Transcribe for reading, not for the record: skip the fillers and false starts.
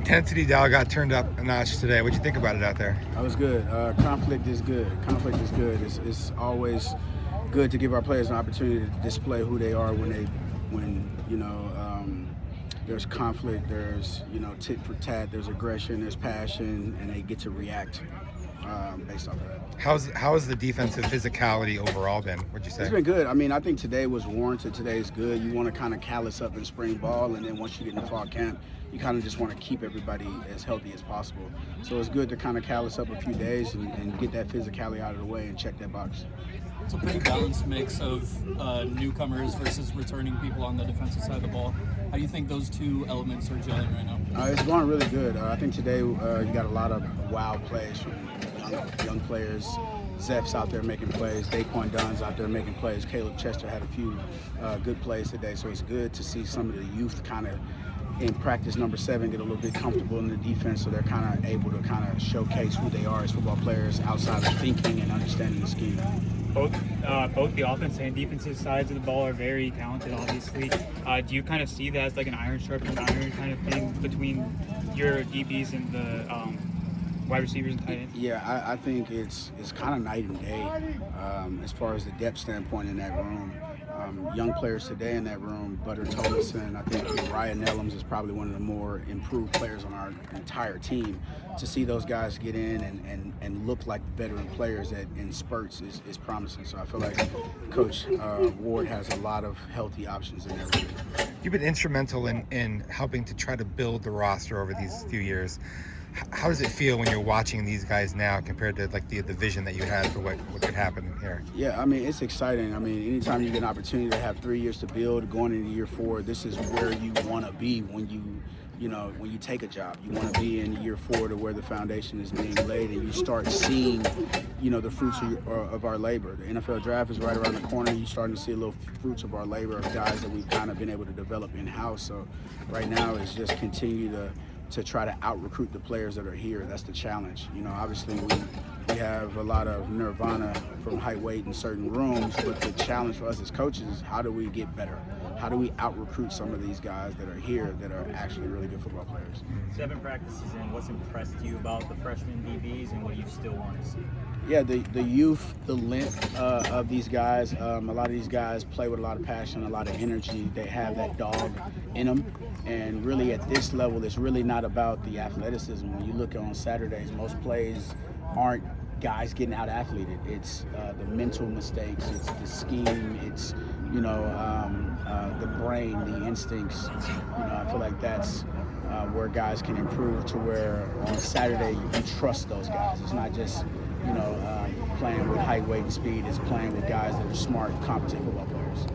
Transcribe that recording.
intensity dial got turned up a notch today. What'd you think about it out there? That was good. Conflict is good. Conflict is good. It's always good to give our players an opportunity to display who they are when there's conflict, there's tit for tat, there's aggression, there's passion, and they get to react based off of that. How has the defensive physicality overall been? What'd you say? It's been good. I mean, I think today was warranted. Today is good. You want to kind of callous up in spring ball, and then once you get into fall camp, you kind of just want to keep everybody as healthy as possible. So it's good to kind of callous up a few days and get that physicality out of the way and check that box. It's a pretty balanced mix of newcomers versus returning people on the defensive side of the ball. How do you think those two elements are gelling right now? It's going really good. I think today you got a lot of wild plays from young players. Zeph's out there making plays. Daquan Dunn's out there making plays. Caleb Chester had a few good plays today. So it's good to see some of the youth kind of in practice number 7 get a little bit comfortable in the defense, so they're kind of able to kind of showcase who they are as football players outside of thinking and understanding the scheme. Both the offense and defensive sides of the ball are very talented, obviously. Do you kind of see that as like an iron sharpening iron kind of thing between your DBs and the wide receivers and tight ends? Yeah, I think it's kind of night and day as far as the depth standpoint in that room. Young players today in that room, Butter Tomason, I think Ryan Nellums is probably one of the more improved players on our entire team. To see those guys get in and look like veteran players in spurts is promising. So I feel like Coach Ward has a lot of healthy options in that room. You've been instrumental in helping to try to build the roster over these few years. How does it feel when you're watching these guys now compared to like the vision that you had for what could happen here? Yeah, I mean, it's exciting. I mean, anytime you get an opportunity to have 3 years to build, going into year 4, this is where you want to be when you take a job. You want to be in year 4 to where the foundation is being laid and you start seeing, the fruits of our labor. The NFL draft is right around the corner. You're starting to see a little fruits of our labor of guys that we've kind of been able to develop in-house. So right now it's just continue to try to out-recruit the players that are here. That's the challenge. Obviously we have a lot of nirvana from height, weight in certain rooms, but the challenge for us as coaches is how do we get better? How do we out-recruit some of these guys that are here that are actually really good football players? 7 practices in, what's impressed you about the freshman DBs and what do you still want to see? Yeah, the youth, the length of these guys. A lot of these guys play with a lot of passion, a lot of energy. They have that dog in them. And really at this level, it's really not about the athleticism. When you look on Saturdays, most plays aren't guys getting out-athleted. It's the mental mistakes, it's the scheme, it's, the brain, the instincts. I feel like that's where guys can improve to where on Saturday you trust those guys. It's not just playing with height, weight, and speed. It's playing with guys that are smart, competent football players.